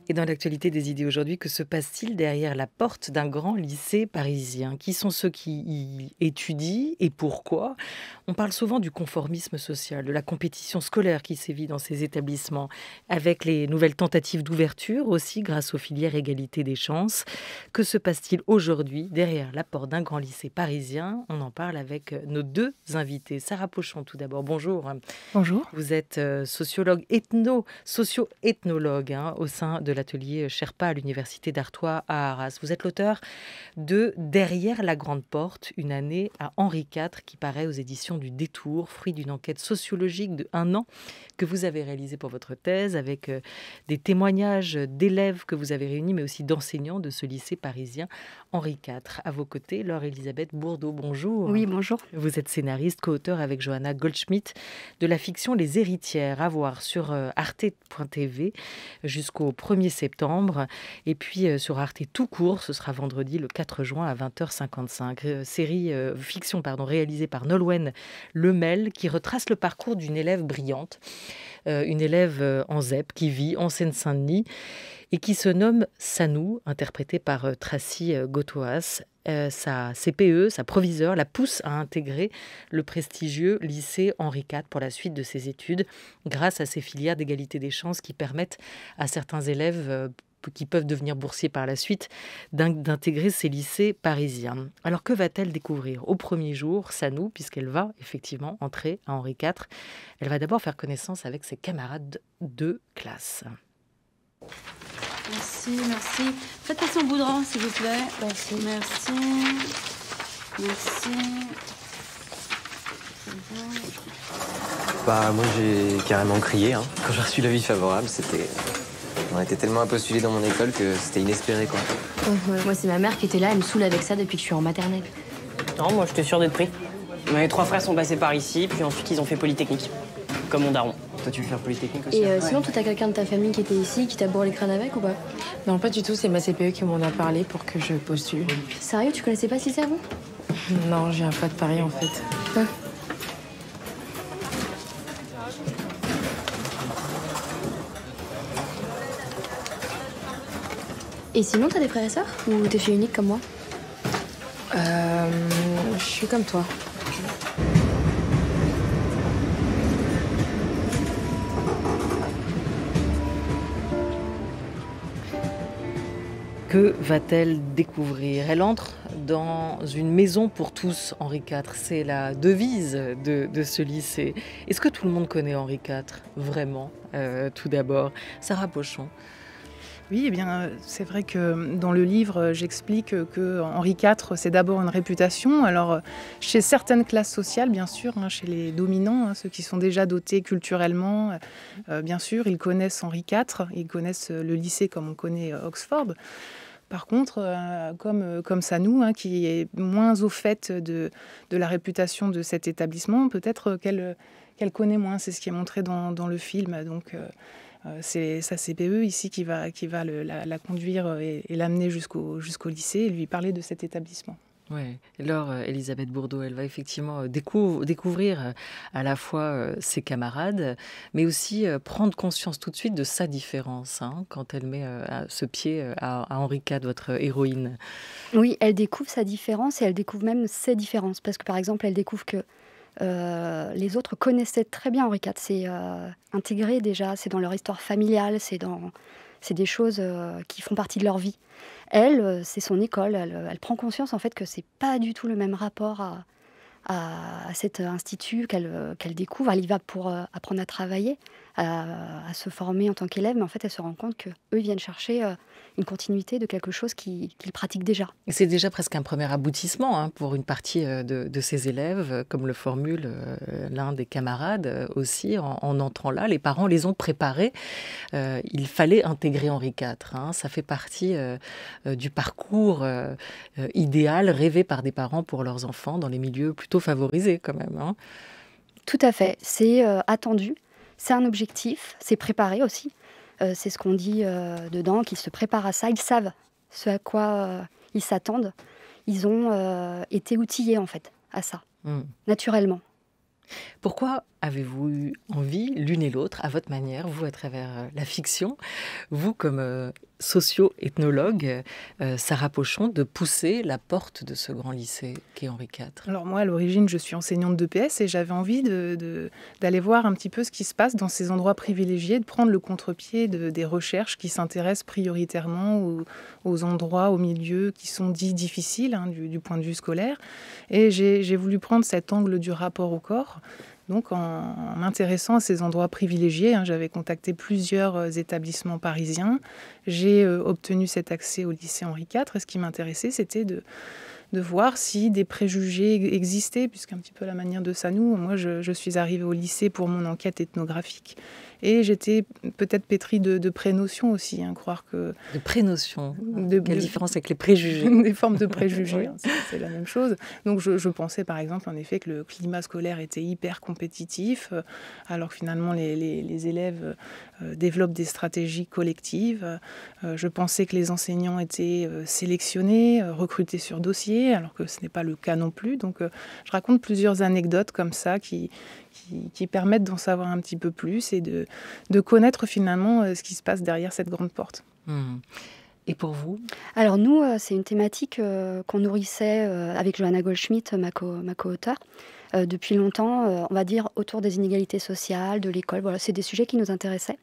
Et dans l'actualité des idées aujourd'hui, que se passe-t-il derrière la porte d'un grand lycée parisien? Qui sont ceux qui y étudient et pourquoi? On parle souvent du conformisme social, de la compétition scolaire qui sévit dans ces établissements, avec les nouvelles tentatives d'ouverture aussi grâce aux filières égalité des chances. Que se passe-t-il aujourd'hui derrière la porte d'un grand lycée parisien? On en parle avec nos deux invités. Sarah Pochon, tout d'abord, bonjour. Bonjour. Vous êtes sociologue, socio-ethnologue au sein de l'atelier Sherpa à l'université d'Artois à Arras. Vous êtes l'auteur de Derrière la grande porte, une année à Henri IV, qui paraît aux éditions du Détour, fruit d'une enquête sociologique de 1 an que vous avez réalisée pour votre thèse, avec des témoignages d'élèves que vous avez réunis, mais aussi d'enseignants de ce lycée parisien Henri IV. À vos côtés, Laure-Elisabeth Bourdeau, bonjour. Oui, bonjour. Vous êtes scénariste, co-auteur avec Johanna Goldschmidt de la fiction Les Héritières, à voir sur arte.tv jusqu'au 1er septembre. Et puis sur Arte tout court, ce sera vendredi le 4 juin à 20h55. Fiction réalisée par Nolwenn Lemel, qui retrace le parcours d'une élève brillante, une élève en ZEP qui vit en Seine-Saint-Denis et qui se nomme Sanou, interprétée par Tracy Gotoas. Sa CPE, sa proviseure, la pousse à intégrer le prestigieux lycée Henri IV pour la suite de ses études, grâce à ces filières d'égalité des chances qui permettent à certains élèves qui peuvent devenir boursiers par la suite, d'intégrer ces lycées parisiens. Alors que va-t-elle découvrir au premier jour, Sanou, puisqu'elle va effectivement entrer à Henri IV? Elle va d'abord faire connaissance avec ses camarades de classe. Merci, merci. Faites passer au bout de rang, s'il vous plaît. Merci. Merci. Merci. Bah, moi, j'ai carrément crié. Quand j'ai reçu l'avis favorable, on était tellement à postuler dans mon école que c'était inespéré, quoi. Moi, c'est ma mère qui était là, elle me saoule avec ça depuis que je suis en maternelle. Non, moi, j'étais sûr d'être pris. Mes 3 frères sont passés par ici, puis ensuite, ils ont fait Polytechnique. Comme mon daron. Toi, tu veux faire Polytechnique aussi? Et sinon, toi, t'as quelqu'un de ta famille qui était ici, qui t'a bourré les crânes avec ou pas? Non, pas du tout, c'est ma CPE qui m'en a parlé pour que je postule. Sérieux, tu connaissais pas si avant? Non, je viens pas de Paris, en fait. Ah. Et sinon, t'as des frères et sœurs? Ou t'es fille unique comme moi? Je suis comme toi. Que va-t-elle découvrir? Elle entre dans une maison pour tous, Henri IV. C'est la devise de ce lycée. Est-ce que tout le monde connaît Henri IV? Vraiment, tout d'abord. Sarah Pochon. Oui, eh bien, c'est vrai que dans le livre, j'explique que Henri IV, c'est d'abord une réputation. Alors, chez certaines classes sociales, bien sûr, chez les dominants, ceux qui sont déjà dotés culturellement, bien sûr, ils connaissent Henri IV, ils connaissent le lycée comme on connaît Oxford. Par contre, comme Sanou, qui est moins au fait de la réputation de cet établissement, peut-être qu'elle connaît moins, c'est ce qui est montré dans le film. Donc, c'est sa CPE ici qui va la conduire et l'amener jusqu'au lycée et lui parler de cet établissement. Oui, Laure-Elisabeth Bourdeau, elle va effectivement découvrir à la fois ses camarades, mais aussi prendre conscience tout de suite de sa différence quand elle met ce pied à Henri IV, votre héroïne. Oui, elle découvre sa différence et elle découvre même ses différences. Parce que par exemple, elle découvre que les autres connaissaient très bien Henri IV. C'est intégré déjà, c'est dans leur histoire familiale, c'est des choses qui font partie de leur vie. Elle, c'est son école, elle prend conscience en fait que c'est pas du tout le même rapport à cet institut qu'elle découvre. Elle y va pour apprendre à travailler, à se former en tant qu'élève, mais en fait elle se rend compte qu'eux viennent chercher une continuité de quelque chose qu'ils pratiquent déjà. Et c'est déjà presque un premier aboutissement pour une partie de ces élèves, comme le formule l'un des camarades aussi, en entrant là. Les parents les ont préparés. Il fallait intégrer Henri IV. Ça fait partie du parcours idéal rêvé par des parents pour leurs enfants dans les milieux plutôt favorisés quand même. Tout à fait. C'est attendu. C'est un objectif, c'est préparé aussi. C'est ce qu'on dit dedans, qu'ils se préparent à ça. Ils savent ce à quoi ils s'attendent. Ils ont été outillés en fait à ça, naturellement. Pourquoi avez-vous eu envie, l'une et l'autre, à votre manière, vous à travers la fiction, vous comme socio-ethnologue, Sarah Pochon, de pousser la porte de ce grand lycée qu'est Henri IV? Alors moi, à l'origine, je suis enseignante d'EPS et j'avais envie d'aller voir un petit peu ce qui se passe dans ces endroits privilégiés, de prendre le contre-pied des recherches qui s'intéressent prioritairement aux endroits, aux milieux qui sont dits difficiles du point de vue scolaire. Et j'ai voulu prendre cet angle du rapport au corps. Donc, en m'intéressant à ces endroits privilégiés, j'avais contacté plusieurs établissements parisiens. J'ai obtenu cet accès au lycée Henri IV. Et ce qui m'intéressait, c'était de voir si des préjugés existaient, puisqu'un petit peu la manière de Sanou, moi, je suis arrivée au lycée pour mon enquête ethnographique. Et j'étais peut-être pétrie de prénotions aussi, croire que... De prénotions. Quelle différence avec les préjugés? Des formes de préjugés, c'est la même chose. Donc je pensais par exemple en effet que le climat scolaire était hyper compétitif, alors que finalement les élèves développent des stratégies collectives. Je pensais que les enseignants étaient sélectionnés, recrutés sur dossier, alors que ce n'est pas le cas non plus. Donc je raconte plusieurs anecdotes comme ça qui permettent d'en savoir un petit peu plus et de connaître finalement ce qui se passe derrière cette grande porte. Et pour vous? Alors nous, c'est une thématique qu'on nourrissait avec Johanna Goldschmidt, ma co-auteure, depuis longtemps, on va dire, autour des inégalités sociales, de l'école. Voilà, c'est des sujets qui nous intéressaient.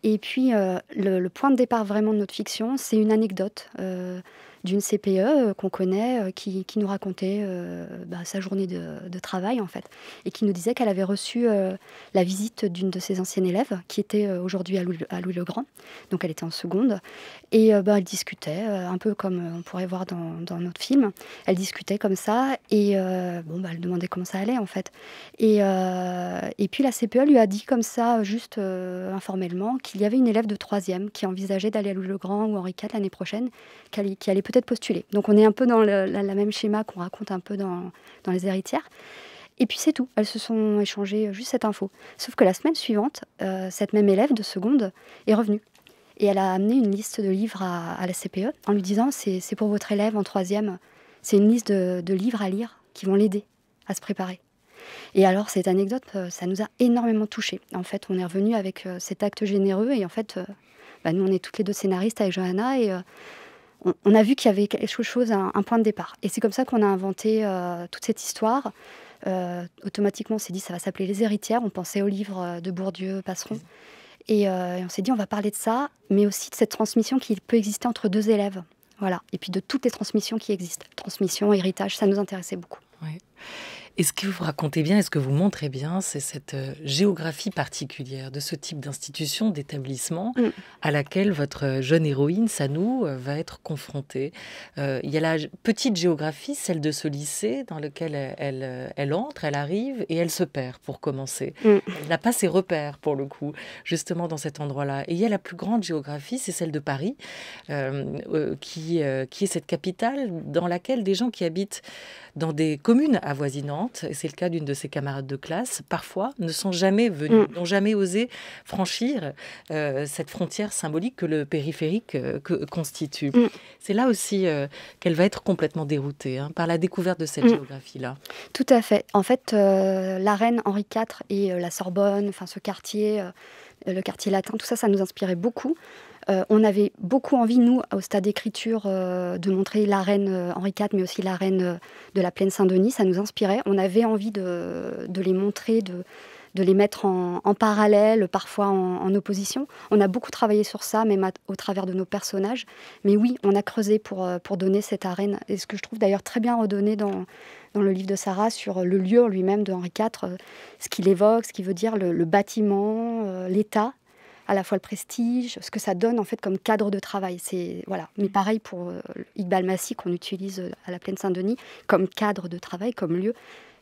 Et puis, le point de départ vraiment de notre fiction, c'est une anecdote d'une CPE qu'on connaît, qui nous racontait sa journée de travail, en fait, et qui nous disait qu'elle avait reçu la visite d'une de ses anciennes élèves, qui était aujourd'hui à Louis-le-Grand, donc elle était en seconde, et elle discutait, un peu comme on pourrait voir dans notre film, elle discutait comme ça, et elle demandait comment ça allait, en fait. Et puis la CPE lui a dit comme ça, juste informellement, qu'il y avait une élève de 3e qui envisageait d'aller à Louis-le-Grand ou Henri IV l'année prochaine, qui allait peut-être postuler. Donc on est un peu dans la même schéma qu'on raconte un peu dans Les Héritières. Et puis c'est tout. Elles se sont échangées juste cette info. Sauf que la semaine suivante, cette même élève de seconde est revenue. Et elle a amené une liste de livres à la CPE en lui disant c'est pour votre élève en 3e. C'est une liste de livres à lire qui vont l'aider à se préparer. Et alors, cette anecdote, ça nous a énormément touchés. En fait, on est revenu avec cet acte généreux. Et en fait, nous, on est toutes les deux scénaristes avec Johanna. Et on a vu qu'il y avait quelque chose, un point de départ. Et c'est comme ça qu'on a inventé toute cette histoire. Automatiquement, on s'est dit, ça va s'appeler Les Héritières. On pensait au livre de Bourdieu, Passeron. Et on s'est dit, on va parler de ça, mais aussi de cette transmission qui peut exister entre deux élèves. Voilà. Et puis de toutes les transmissions qui existent. Transmission, héritage, ça nous intéressait beaucoup. Oui. Et ce que vous racontez bien et ce que vous montrez bien, c'est cette géographie particulière de ce type d'institution, d'établissement à laquelle votre jeune héroïne, Sanou, va être confrontée. Il y a la petite géographie, celle de ce lycée dans lequel elle entre, elle arrive et elle se perd pour commencer. Elle n'a pas ses repères pour le coup, justement dans cet endroit-là. Et il y a la plus grande géographie, c'est celle de Paris, qui est cette capitale dans laquelle des gens qui habitent dans des communes avoisinantes, et c'est le cas d'une de ses camarades de classe, parfois ne sont jamais venus, n'ont jamais osé franchir cette frontière symbolique que le périphérique constitue. C'est là aussi qu'elle va être complètement déroutée par la découverte de cette géographie-là. Tout à fait. En fait, la reine Henri IV et la Sorbonne, enfin ce quartier, le quartier latin, tout ça, ça nous inspirait beaucoup. On avait beaucoup envie, nous, au stade d'écriture, de montrer la reine Henri IV, mais aussi la reine de la Plaine Saint-Denis. Ça nous inspirait. On avait envie de les montrer, de les mettre en parallèle, parfois en opposition. On a beaucoup travaillé sur ça, même au travers de nos personnages. Mais oui, on a creusé pour donner cette arène. Et ce que je trouve d'ailleurs très bien redonné dans le livre de Sarah, sur le lieu lui-même de Henri IV, ce qu'il évoque, ce qu'il veut dire, le bâtiment, l'état, à la fois le prestige, ce que ça donne en fait comme cadre de travail. Voilà. Mais pareil pour Iqbal Masih qu'on utilise à la Plaine Saint-Denis comme cadre de travail, comme lieu.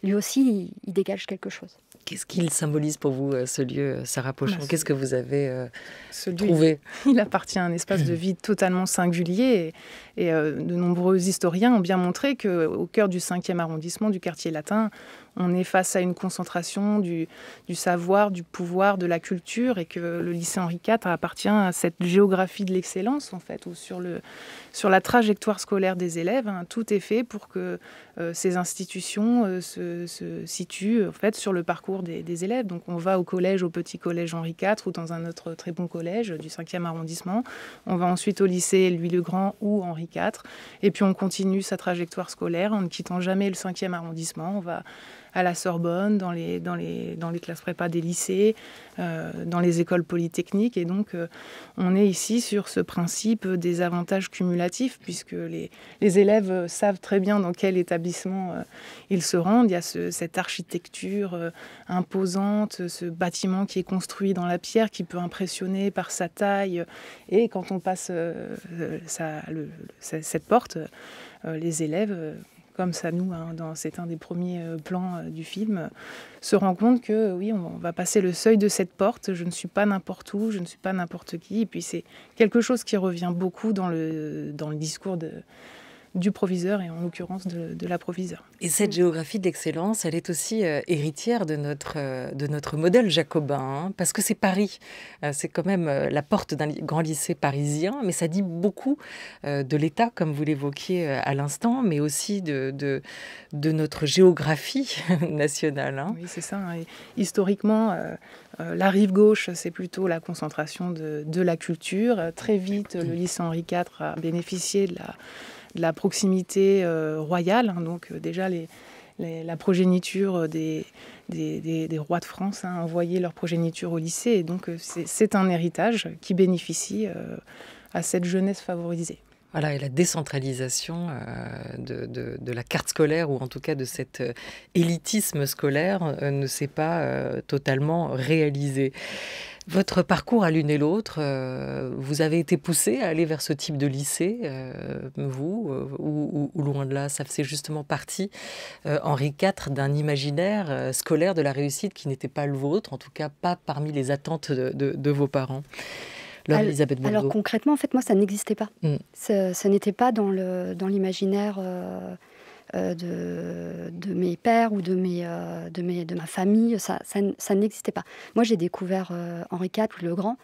Lui aussi, il dégage quelque chose. Qu'est-ce qu'il symbolise pour vous, ce lieu, Sarah Pochon? Qu'est-ce que vous avez trouvé? Il appartient à un espace de vie totalement singulier. Et de nombreux historiens ont bien montré qu'au cœur du 5e arrondissement du quartier latin, on est face à une concentration du savoir, du pouvoir, de la culture, et que le lycée Henri IV appartient à cette géographie de l'excellence, en fait, où sur la trajectoire scolaire des élèves, hein, tout est fait pour que ces institutions se situent en fait, sur le parcours des élèves. Donc on va au collège, au petit collège Henri IV, ou dans un autre très bon collège du 5e arrondissement. On va ensuite au lycée Louis-le-Grand ou Henri IV. Et puis on continue sa trajectoire scolaire en ne quittant jamais le 5e arrondissement. On va à la Sorbonne, dans les classes prépa des lycées, dans les écoles polytechniques. Et donc, on est ici sur ce principe des avantages cumulatifs, puisque les élèves savent très bien dans quel établissement ils se rendent. Il y a cette architecture imposante, ce bâtiment qui est construit dans la pierre, qui peut impressionner par sa taille. Et quand on passe cette porte, les élèves... comme ça, nous, hein, c'est un des premiers plans du film, se rend compte que oui, on va passer le seuil de cette porte, je ne suis pas n'importe où, je ne suis pas n'importe qui. Et puis c'est quelque chose qui revient beaucoup dans le discours du proviseur, et en l'occurrence de la proviseure. Et cette géographie de l'excellence, elle est aussi héritière de notre modèle jacobin, hein, parce que c'est Paris. C'est quand même la porte d'un grand lycée parisien, mais ça dit beaucoup de l'État, comme vous l'évoquiez à l'instant, mais aussi de notre géographie nationale. Hein. Oui, c'est ça. Hein. Et historiquement, la rive gauche, c'est plutôt la concentration de la culture. Très vite, le lycée Henri IV a bénéficié de la proximité royale, hein, donc déjà la progéniture des rois de France, hein, envoyaient leur progéniture au lycée, et donc c'est un héritage qui bénéficie à cette jeunesse favorisée. Voilà, et la décentralisation de la carte scolaire, ou en tout cas de cet élitisme scolaire, ne s'est pas totalement réalisé. Votre parcours à l'une et l'autre, vous avez été poussé à aller vers ce type de lycée, ou loin de là, ça faisait justement partie, Henri IV, d'un imaginaire scolaire de la réussite qui n'était pas le vôtre, en tout cas pas parmi les attentes de vos parents. Elisabeth Bourdeau. Alors concrètement, en fait, moi, ça n'existait pas. Ça n'était pas dans l'imaginaire de mes pères ou de ma famille. Ça n'existait pas. Moi, j'ai découvert Henri IV, le Grand,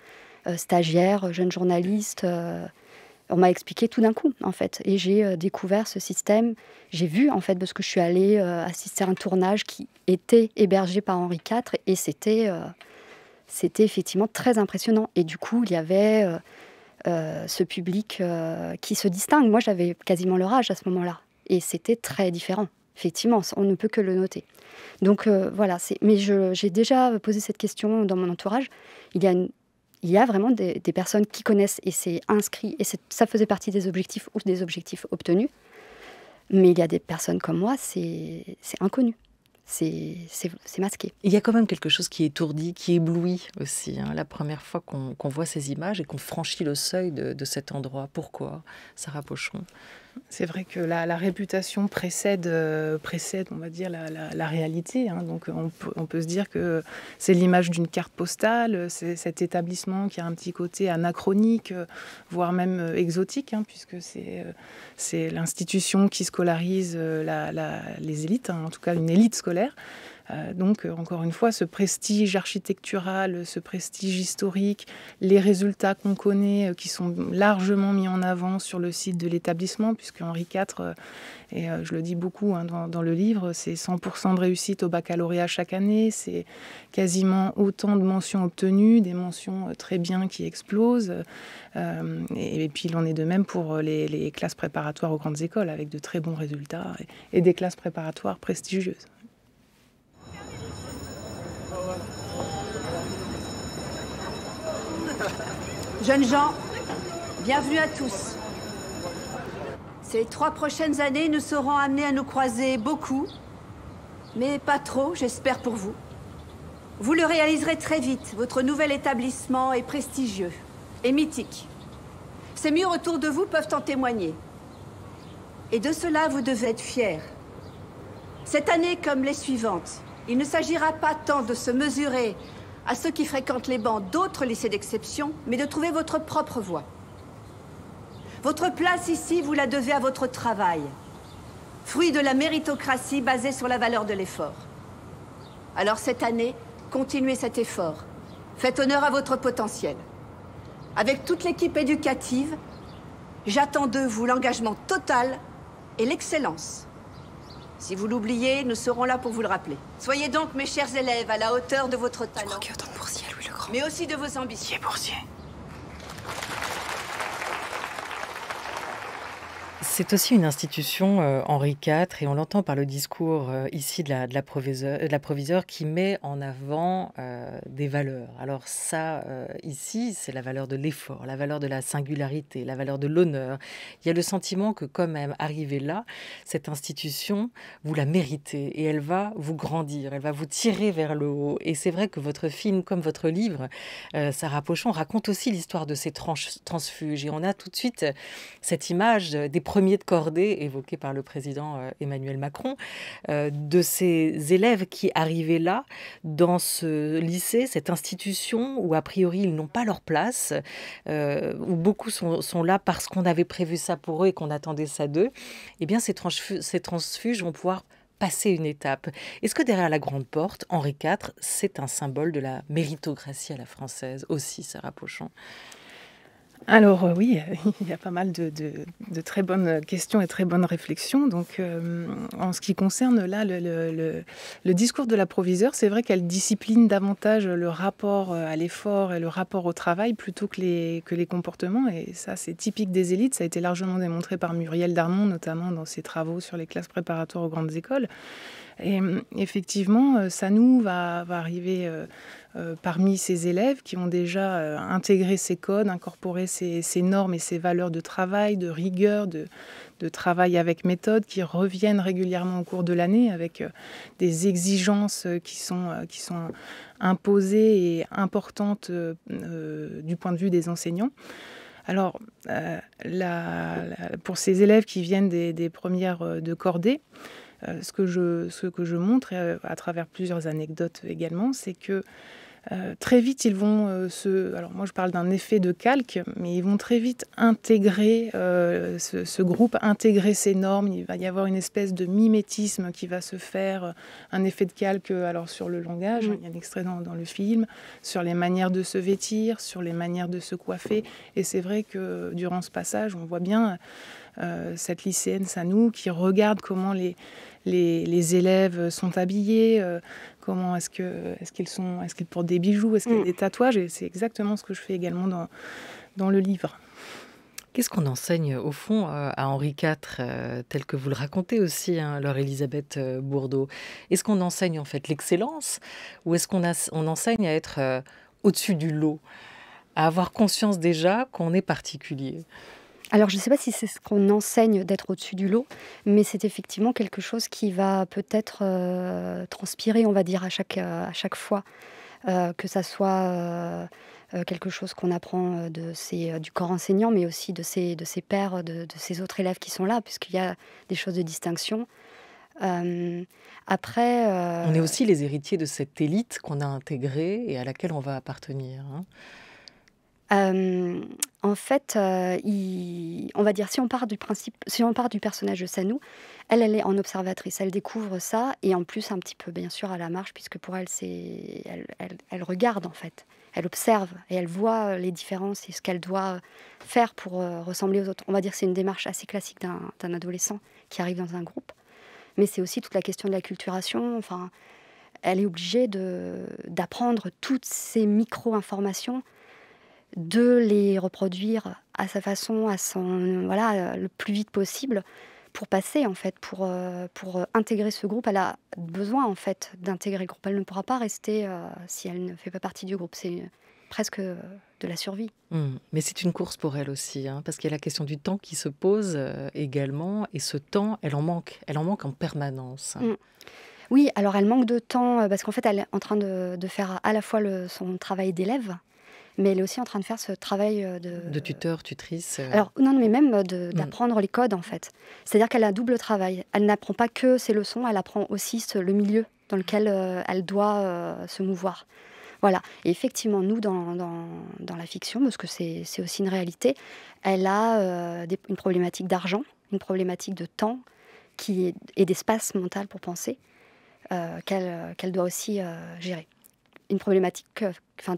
stagiaire, jeune journaliste. On m'a expliqué tout d'un coup, en fait. Et j'ai découvert ce système. J'ai vu, en fait, parce que je suis allée assister à un tournage qui était hébergé par Henri IV, et c'était effectivement très impressionnant. Et du coup, il y avait ce public qui se distingue. Moi, j'avais quasiment leur âge à ce moment-là. Et c'était très différent. Effectivement, on ne peut que le noter. Donc voilà. Mais j'ai déjà posé cette question dans mon entourage. Il y a vraiment des personnes qui connaissent, et c'est inscrit, et ça faisait partie des objectifs ou des objectifs obtenus. Mais il y a des personnes comme moi, c'est inconnu. C'est masqué. Il y a quand même quelque chose qui étourdit, qui éblouit aussi, hein, la première fois qu'on voit ces images et qu'on franchit le seuil de cet endroit. Pourquoi, Sarah Pochon ? C'est vrai que la réputation précède, on va dire, la réalité. Hein. Donc on peut se dire que c'est l'image d'une carte postale, c'est cet établissement qui a un petit côté anachronique, voire même exotique, hein, puisque c'est l'institution qui scolarise les élites, hein, en tout cas une élite scolaire. Donc, encore une fois, ce prestige architectural, ce prestige historique, les résultats qu'on connaît, qui sont largement mis en avant sur le site de l'établissement, puisque Henri IV, et je le dis beaucoup hein, dans le livre, c'est 100% de réussite au baccalauréat chaque année, c'est quasiment autant de mentions obtenues, des mentions très bien qui explosent, et puis il en est de même pour les classes préparatoires aux grandes écoles, avec de très bons résultats, et des classes préparatoires prestigieuses. Jeunes gens, bienvenue à tous. Ces 3 prochaines années nous seront amenées à nous croiser beaucoup, mais pas trop, j'espère pour vous. Vous le réaliserez très vite, votre nouvel établissement est prestigieux et mythique. Ces murs autour de vous peuvent en témoigner. Et de cela, vous devez être fiers. Cette année comme les suivantes, il ne s'agira pas tant de se mesurer à ceux qui fréquentent les bancs d'autres lycées d'exception, mais de trouver votre propre voie. Votre place ici, vous la devez à votre travail, fruit de la méritocratie basée sur la valeur de l'effort. Alors cette année, continuez cet effort. Faites honneur à votre potentiel. Avec toute l'équipe éducative, j'attends de vous l'engagement total et l'excellence. Si vous l'oubliez, nous serons là pour vous le rappeler. Soyez donc, mes chers élèves, à la hauteur de votre talent. Je crois qu'il y a autant de boursiers à Louis le Grand. Mais aussi de vos ambitions. Boursier. C'est aussi une institution, Henri IV, et on l'entend par le discours ici de la proviseure qui met en avant des valeurs. Alors ça, ici, c'est la valeur de l'effort, la valeur de la singularité, la valeur de l'honneur. Il y a le sentiment que quand même, arrivé là, cette institution, vous la méritez et elle va vous grandir, elle va vous tirer vers le haut. Et c'est vrai que votre film, comme votre livre, Sarah Pochon, raconte aussi l'histoire de ces transfuges. Et on a tout de suite cette image des premiers de cordée évoqué par le président Emmanuel Macron, de ces élèves qui arrivaient là, dans ce lycée, cette institution où a priori ils n'ont pas leur place, où beaucoup sont là parce qu'on avait prévu ça pour eux et qu'on attendait ça d'eux. Eh bien, ces transfuges vont pouvoir passer une étape. Est-ce que derrière la grande porte, Henri IV, c'est un symbole de la méritocratie à la française aussi, Sarah Pochon? Alors oui, il y a pas mal de très bonnes questions et très bonnes réflexions. Donc, en ce qui concerne là le discours de la proviseure, c'est vrai qu'elle discipline davantage le rapport à l'effort et le rapport au travail plutôt que les comportements. Et ça, c'est typique des élites. Ça a été largement démontré par Muriel Darmon, notamment dans ses travaux sur les classes préparatoires aux grandes écoles. Et effectivement, Sanou va arriver parmi ces élèves qui ont déjà intégré ces codes, incorporé ces normes et ces valeurs de travail, de rigueur, de travail avec méthode, qui reviennent régulièrement au cours de l'année avec des exigences qui sont imposées et importantes du point de vue des enseignants. Alors, pour ces élèves qui viennent des premières de cordée, ce que je montre à travers plusieurs anecdotes également, c'est que très vite, ils vont alors moi je parle d'un effet de calque, mais ils vont très vite intégrer ce groupe, intégrer ces normes. Il va y avoir une espèce de mimétisme qui va se faire, un effet de calque alors sur le langage, il y a un extrait dans le film, sur les manières de se vêtir, sur les manières de se coiffer. Et c'est vrai que durant ce passage, on voit bien cette lycéenne Sanou qui regarde comment les élèves sont habillés, comment est-ce qu'ils portent des bijoux, est-ce qu'il y a des tatouages, et c'est exactement ce que je fais également dans le livre. Qu'est-ce qu'on enseigne au fond à Henri IV, tel que vous le racontez aussi, hein, Laure-Elisabeth Bourdeau? Est-ce qu'on enseigne en fait l'excellence, ou est-ce qu'on enseigne à être au-dessus du lot, à avoir conscience déjà qu'on est particulier? Alors, je ne sais pas si c'est ce qu'on enseigne d'être au-dessus du lot, mais c'est effectivement quelque chose qui va peut-être transpirer, on va dire, à chaque fois, que ça soit quelque chose qu'on apprend du corps enseignant, mais aussi de ses pairs, de ses autres élèves qui sont là, puisqu'il y a des choses de distinction. Après, on est aussi les héritiers de cette élite qu'on a intégrée et à laquelle on va appartenir, hein. En fait, on va dire, si on part du personnage de Sanou, elle est en observatrice, elle découvre ça, et en plus un petit peu bien sûr à la marge, puisque pour elle, elle regarde en fait, elle observe et elle voit les différences et ce qu'elle doit faire pour ressembler aux autres. On va dire que c'est une démarche assez classique d'un adolescent qui arrive dans un groupe, mais c'est aussi toute la question de l'acculturation. Enfin, elle est obligée d'apprendre toutes ces micro-informations, de les reproduire à sa façon, le plus vite possible, pour passer en fait, pour intégrer ce groupe. Elle a besoin en fait d'intégrer le groupe. Elle ne pourra pas rester si elle ne fait pas partie du groupe. C'est presque de la survie. Mais c'est une course pour elle aussi, hein, parce qu'il y a la question du temps qui se pose également, et ce temps, elle en manque en permanence. Oui, alors elle manque de temps parce qu'en fait elle est en train de faire à la fois son travail d'élève, mais elle est aussi en train de faire ce travail de tuteur, tutrice. Alors non, mais même d'apprendre les codes en fait. C'est-à-dire qu'elle a un double travail. Elle n'apprend pas que ses leçons, elle apprend aussi le milieu dans lequel elle doit se mouvoir. Voilà. Et effectivement, nous, dans la fiction, parce que c'est aussi une réalité, elle a une problématique d'argent, une problématique de temps et d'espace mental pour penser. qu'elle doit aussi gérer. Une problématique,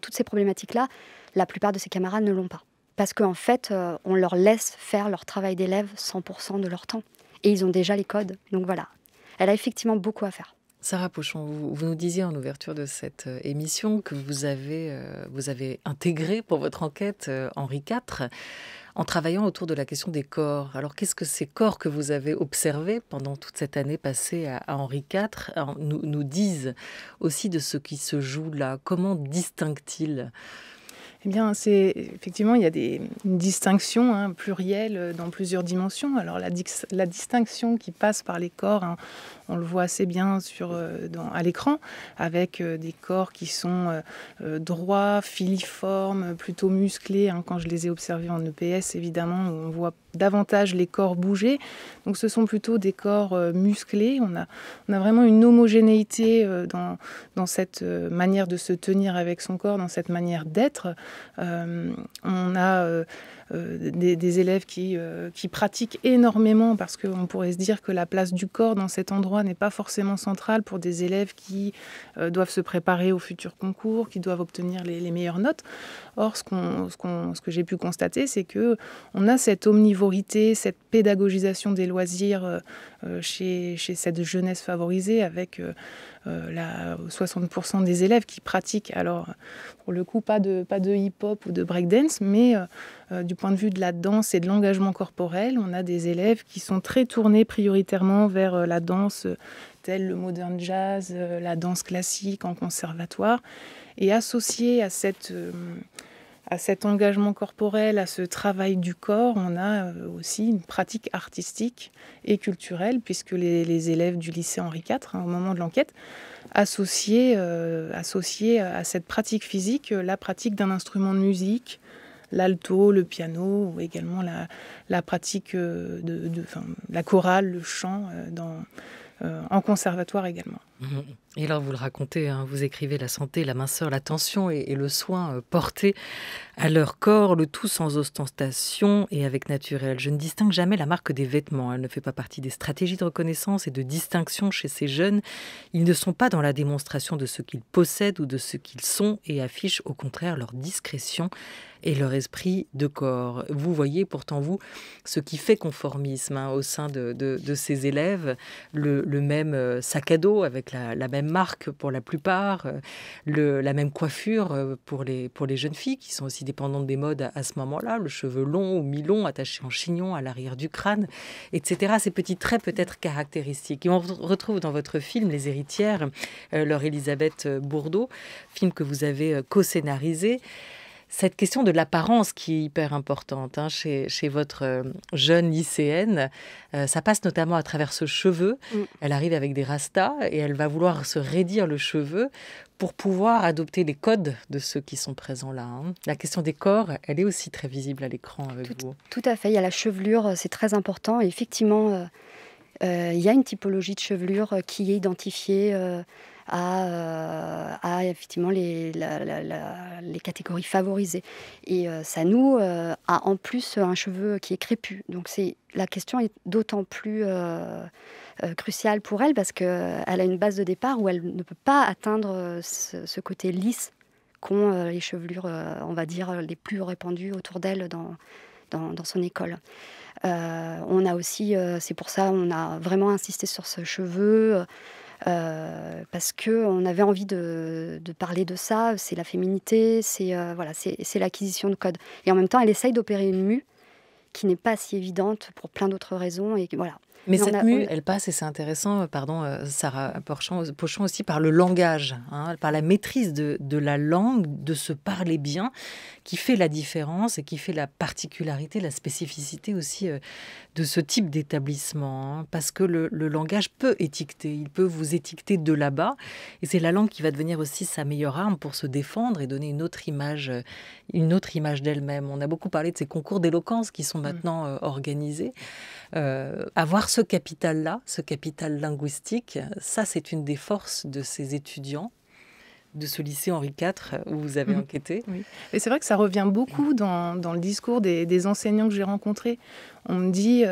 toutes ces problématiques-là, la plupart de ses camarades ne l'ont pas. Parce qu'en fait, on leur laisse faire leur travail d'élève 100% de leur temps. Et ils ont déjà les codes. Donc voilà, elle a effectivement beaucoup à faire. Sarah Pochon, vous nous disiez en ouverture de cette émission que vous avez intégré pour votre enquête Henri IV en travaillant autour de la question des corps. Alors qu'est-ce que ces corps que vous avez observés pendant toute cette année passée à Henri IV nous disent aussi de ce qui se joue là? Comment distinguent-ils? Eh bien, effectivement, il y a une distinction plurielle dans plusieurs dimensions. Alors, la distinction qui passe par les corps, on le voit assez bien à l'écran, avec des corps qui sont droits, filiformes, plutôt musclés. Quand je les ai observés en EPS, évidemment, on voit davantage les corps bouger. Donc, ce sont plutôt des corps musclés. On a vraiment une homogénéité dans cette manière de se tenir avec son corps, dans cette manière d'être. On a des élèves qui pratiquent énormément, parce qu'on pourrait se dire que la place du corps dans cet endroit n'est pas forcément centrale pour des élèves qui doivent se préparer au futur concours, qui doivent obtenir les meilleures notes. Or, ce que j'ai pu constater, c'est qu'on a cette omnivorité, cette pédagogisation des loisirs chez cette jeunesse favorisée, avec 60% des élèves qui pratiquent, alors pour le coup pas de hip-hop ou de breakdance, mais du point de vue de la danse et de l'engagement corporel, on a des élèves qui sont très tournés prioritairement vers la danse telle le modern jazz, la danse classique en conservatoire, et associé à cet engagement corporel, à ce travail du corps, on a aussi une pratique artistique et culturelle, puisque les élèves du lycée Henri IV, au moment de l'enquête, associaient à cette pratique physique la pratique d'un instrument de musique, l'alto, le piano, ou également la pratique la chorale, le chant, en conservatoire également. Et alors vous le racontez, vous écrivez la santé, la minceur, l'attention et le soin porté à leur corps, le tout sans ostentation et avec naturel. Je ne distingue jamais la marque des vêtements. Elle ne fait pas partie des stratégies de reconnaissance et de distinction chez ces jeunes. Ils ne sont pas dans la démonstration de ce qu'ils possèdent ou de ce qu'ils sont et affichent au contraire leur discrétion et leur esprit de corps. Vous voyez pourtant, vous, ce qui fait conformisme au sein de ces élèves, le même sac à dos avec la même marque pour la plupart, la même coiffure pour les jeunes filles qui sont aussi dépendantes des modes à ce moment-là, le cheveu long ou mi-long attaché en chignon à l'arrière du crâne, etc. Ces petits traits peut-être caractéristiques. Et on retrouve dans votre film Les Héritières, Laure Elisabeth Bourdeau, film que vous avez co-scénarisé. Cette question de l'apparence qui est hyper importante chez votre jeune lycéenne, ça passe notamment à travers ce cheveu. Elle arrive avec des rastas et elle va vouloir se raidire le cheveu pour pouvoir adopter les codes de ceux qui sont présents là. La question des corps, elle est aussi très visible à l'écran avec vous. Tout à fait, il y a la chevelure, c'est très important. Et effectivement, il y a une typologie de chevelure qui est identifiée à effectivement les catégories favorisées. Et Sanou a en plus un cheveu qui est crépus. Donc la question est d'autant plus cruciale pour elle, parce qu'elle a une base de départ où elle ne peut pas atteindre ce côté lisse qu'ont les chevelures, on va dire, les plus répandues autour d'elle dans son école. On a aussi, c'est pour ça on a vraiment insisté sur ce cheveu, parce qu'on avait envie de parler de ça. C'est la féminité, c'est l'acquisition de codes. Et en même temps, elle essaye d'opérer une mue qui n'est pas si évidente pour plein d'autres raisons. Et voilà. Mais cette mue, elle passe, et c'est intéressant, Sarah Pochon aussi, par le langage, par la maîtrise de la langue, de se parler bien, qui fait la différence et qui fait la particularité, la spécificité aussi de ce type d'établissement. Parce que le langage peut étiqueter, il peut vous étiqueter de là-bas, et c'est la langue qui va devenir aussi sa meilleure arme pour se défendre et donner une autre image d'elle-même. On a beaucoup parlé de ces concours d'éloquence qui sont maintenant organisés. Avoir ce capital-là, ce capital linguistique, ça c'est une des forces de ces étudiants de ce lycée Henri IV où vous avez enquêté. Oui. Et c'est vrai que ça revient beaucoup dans le discours des enseignants que j'ai rencontrés. On me dit,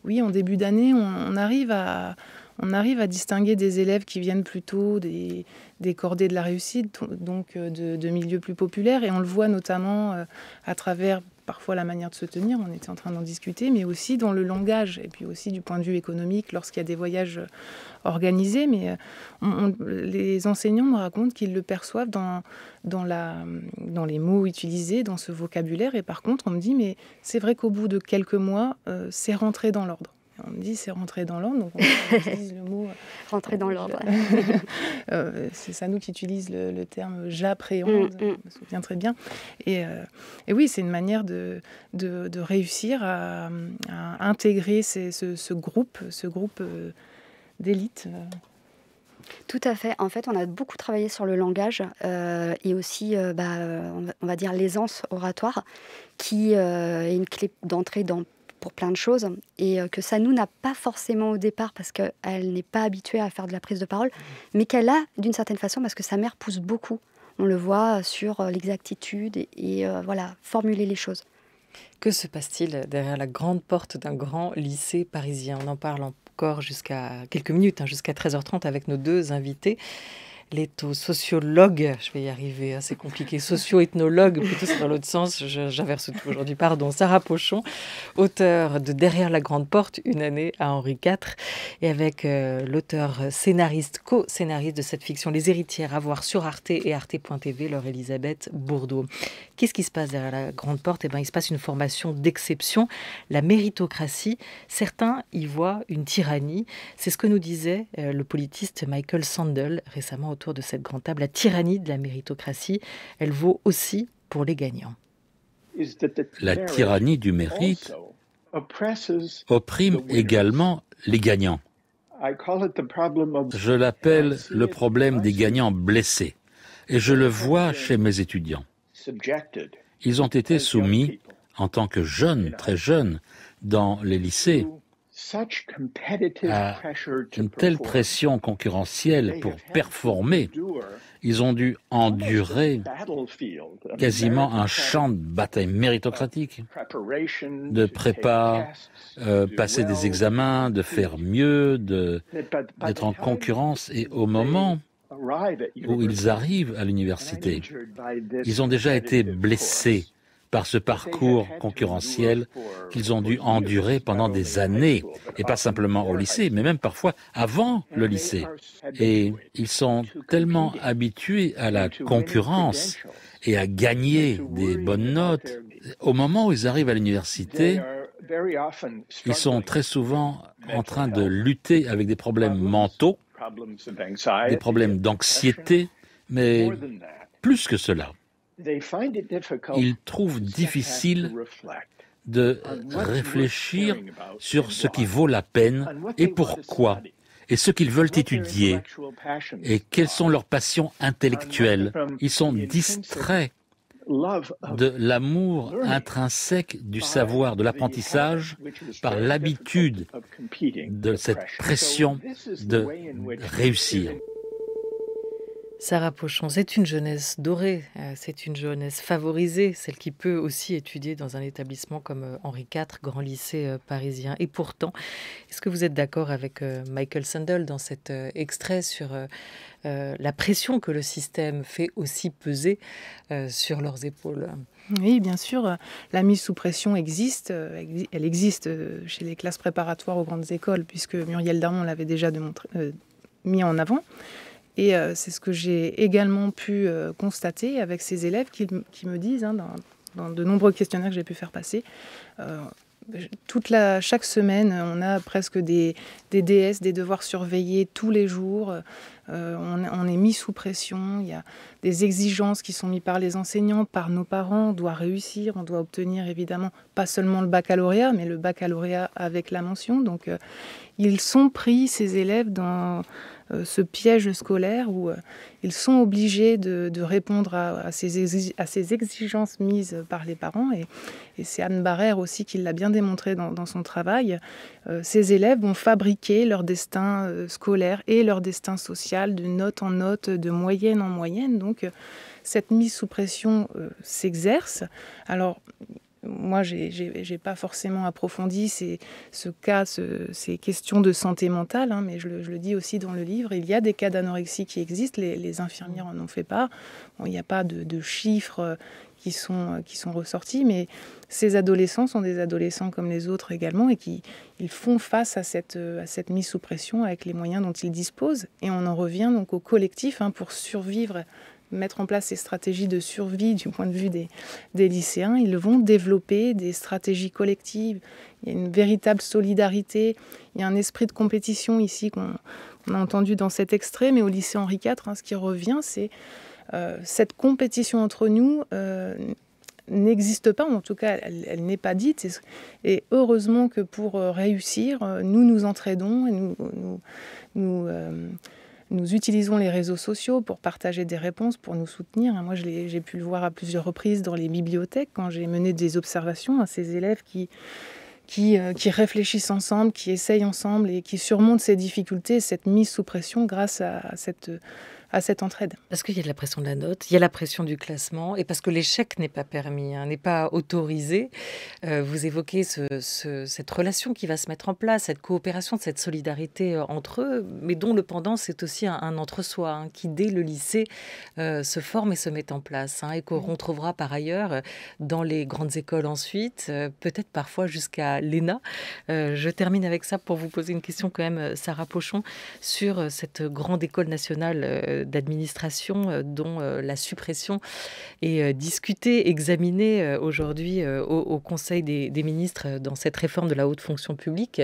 oui, en début d'année, on arrive à on arrive à distinguer des élèves qui viennent plutôt des cordées de la réussite, donc de milieux plus populaires. Et on le voit notamment à travers parfois la manière de se tenir, on était en train d'en discuter, mais aussi dans le langage, et puis aussi du point de vue économique, lorsqu'il y a des voyages organisés. Mais les enseignants me racontent qu'ils le perçoivent dans les mots utilisés, dans ce vocabulaire. Et par contre, on me dit, mais c'est vrai qu'au bout de quelques mois, c'est rentré dans l'ordre. On me dit c'est rentré dans l'ordre, donc on utilise le mot rentrer dans l'ordre. C'est Sanouk qui utilise le terme j'appréhende, je me souviens très bien. Et oui, c'est une manière de réussir à intégrer ce groupe d'élite. Tout à fait. En fait, on a beaucoup travaillé sur le langage et aussi, on va dire, l'aisance oratoire, qui est une clé d'entrée pour plein de choses, et que Sanouk n'a pas forcément au départ parce qu'elle n'est pas habituée à faire de la prise de parole, mais qu'elle a d'une certaine façon parce que sa mère pousse beaucoup. On le voit sur l'exactitude et voilà, formuler les choses. Que se passe-t-il derrière la grande porte d'un grand lycée parisien? On en parle encore jusqu'à quelques minutes, jusqu'à 13h30 avec nos deux invités. L'étho-sociologue, je vais y arriver, c'est compliqué, socio-ethnologue, plutôt c'est dans l'autre sens, j'inverse tout aujourd'hui, pardon, Sarah Pochon, auteure de Derrière la grande porte, une année à Henri IV, et avec l'auteur scénariste, co-scénariste de cette fiction, Les héritières, à voir sur Arte et arte.tv, Laure-Elisabeth Bourdeau. Qu'est-ce qui se passe derrière la grande porte? Il se passe une formation d'exception, la méritocratie. Certains y voient une tyrannie. C'est ce que nous disait le politiste Michael Sandel récemment autour de cette grande table. La tyrannie de la méritocratie, elle vaut aussi pour les gagnants. La tyrannie du mérite opprime également les gagnants. Je l'appelle le problème des gagnants blessés. Et je le vois chez mes étudiants. Ils ont été soumis, en tant que jeunes, très jeunes, dans les lycées, à une telle pression concurrentielle pour performer. Ils ont dû endurer quasiment un champ de bataille méritocratique, de prépa, passer des examens, de faire mieux, d'être en concurrence. Et au moment où ils arrivent à l'université, ils ont déjà été blessés par ce parcours concurrentiel qu'ils ont dû endurer pendant des années, et pas simplement au lycée, mais même parfois avant le lycée. Et ils sont tellement habitués à la concurrence et à gagner des bonnes notes. Au moment où ils arrivent à l'université, ils sont très souvent en train de lutter avec des problèmes mentaux, des problèmes d'anxiété, mais plus que cela, ils trouvent difficile de réfléchir sur ce qui vaut la peine et pourquoi, et ce qu'ils veulent étudier, et quelles sont leurs passions intellectuelles. Ils sont distraits de l'amour intrinsèque du savoir, de l'apprentissage, par l'habitude de cette pression de réussir. Sarah Pochon, c'est une jeunesse dorée, c'est une jeunesse favorisée, celle qui peut aussi étudier dans un établissement comme Henri IV, grand lycée parisien. Et pourtant, est-ce que vous êtes d'accord avec Michael Sandel dans cet extrait sur la pression que le système fait aussi peser sur leurs épaules? Oui, bien sûr, la mise sous pression existe. Elle existe chez les classes préparatoires aux grandes écoles, puisque Muriel Darmon l'avait déjà mis en avant. Et c'est ce que j'ai également pu constater avec ces élèves qui me disent, dans de nombreux questionnaires que j'ai pu faire passer, chaque semaine, on a presque des DS, des devoirs surveillés tous les jours. On est mis sous pression. Il y a des exigences qui sont mises par les enseignants, par nos parents. On doit réussir, on doit obtenir évidemment pas seulement le baccalauréat, mais le baccalauréat avec la mention. Donc, ils sont pris, ces élèves, dans ce piège scolaire où ils sont obligés de répondre à ces exigences mises par les parents. Et c'est Anne Barrère aussi qui l'a bien démontré dans son travail. Ces élèves vont fabriquer leur destin scolaire et leur destin social de note en note, de moyenne en moyenne. Donc, cette mise sous pression s'exerce. Alors, moi, j'ai pas forcément approfondi ces questions de santé mentale, hein, mais je le dis aussi dans le livre. Il y a des cas d'anorexie qui existent, les infirmières en ont fait part. Bon, il n'y a pas de chiffres qui sont ressortis, mais ces adolescents sont des adolescents comme les autres également, et ils font face à cette mise sous pression avec les moyens dont ils disposent. Et on en revient donc au collectif, hein, pour survivre, mettre en place ces stratégies de survie du point de vue des lycéens. Ils vont développer des stratégies collectives. Il y a une véritable solidarité. Il y a un esprit de compétition ici qu'on a entendu dans cet extrait, mais au lycée Henri IV, hein, ce qui revient, c'est cette compétition entre nous n'existe pas, ou en tout cas, elle n'est pas dite. Et heureusement que pour réussir, nous nous entraidons et nous utilisons les réseaux sociaux pour partager des réponses, pour nous soutenir. Moi, j'ai pu le voir à plusieurs reprises dans les bibliothèques, quand j'ai mené des observations à ces élèves qui réfléchissent ensemble, qui essayent ensemble et qui surmontent ces difficultés, cette mise sous pression grâce à cette entraide. Parce qu'il y a de la pression de la note, il y a la pression du classement, et parce que l'échec n'est pas permis, hein, n'est pas autorisé. Vous évoquez cette relation qui va se mettre en place, cette coopération, cette solidarité entre eux, mais dont le pendant, c'est aussi un entre-soi, hein, qui dès le lycée se forme et se met en place, hein, et qu'on retrouvera par ailleurs dans les grandes écoles ensuite, peut-être parfois jusqu'à l'ENA. Je termine avec ça pour vous poser une question quand même, Sarah Pochon, sur cette grande école nationale d'administration dont la suppression est discutée, examinée aujourd'hui au Conseil des ministres dans cette réforme de la haute fonction publique.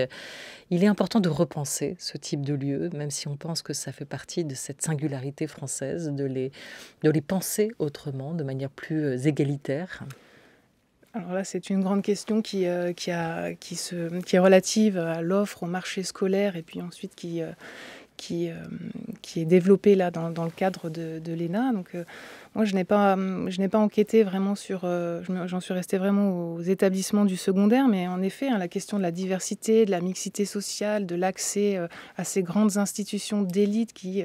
Il est important de repenser ce type de lieu, même si on pense que ça fait partie de cette singularité française, de les penser autrement, de manière plus égalitaire. Alors là, c'est une grande question qui est relative à l'offre, au marché scolaire, et puis ensuite qui est développée là dans le cadre de l'ENA. Donc moi, je n'ai pas enquêté vraiment sur... j'en suis restée vraiment aux établissements du secondaire, mais en effet, hein, la question de la diversité, de la mixité sociale, de l'accès à ces grandes institutions d'élite qui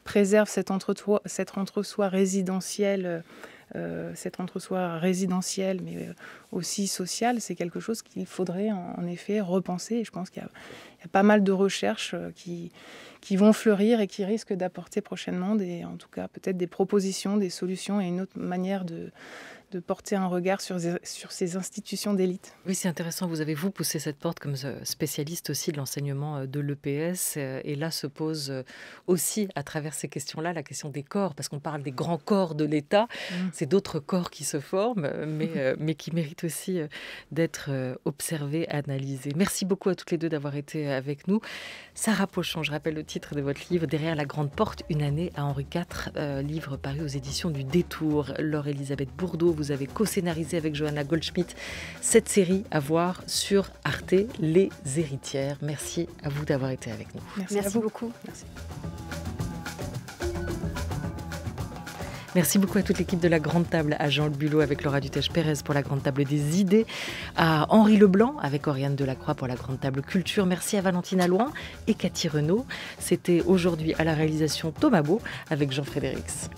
préservent cet entre-soi résidentiel, mais aussi social, c'est quelque chose qu'il faudrait en effet repenser. Et je pense qu'il y a pas mal de recherches qui vont fleurir et qui risquent d'apporter prochainement en tout cas peut-être des propositions, des solutions et une autre manière de porter un regard sur ces institutions d'élite. Oui, c'est intéressant. Vous avez, poussé cette porte comme spécialiste aussi de l'enseignement de l'EPS. Et là se pose aussi, à travers ces questions-là, la question des corps, parce qu'on parle des grands corps de l'État. C'est d'autres corps qui se forment, mais qui méritent aussi d'être observés, analysés. Merci beaucoup à toutes les deux d'avoir été avec nous. Sarah Pochon, je rappelle le titre de votre livre, Derrière la grande porte, une année à Henri IV, livre paru aux éditions du Détour. Laure-Elisabeth Bourdeau, vous avez co-scénarisé avec Johanna Goldschmidt cette série à voir sur Arte, Les Héritières. Merci à vous d'avoir été avec nous. Merci beaucoup. Merci. Merci beaucoup à toute l'équipe de La Grande Table, à Jean Bulot avec Laura Dutèche-Pérez pour La Grande Table des idées, à Henri Leblanc avec Oriane Delacroix pour La Grande Table Culture. Merci à Valentine Allouin et Cathy Renaud. C'était aujourd'hui à la réalisation Thomas Beau avec Jean Frédérix.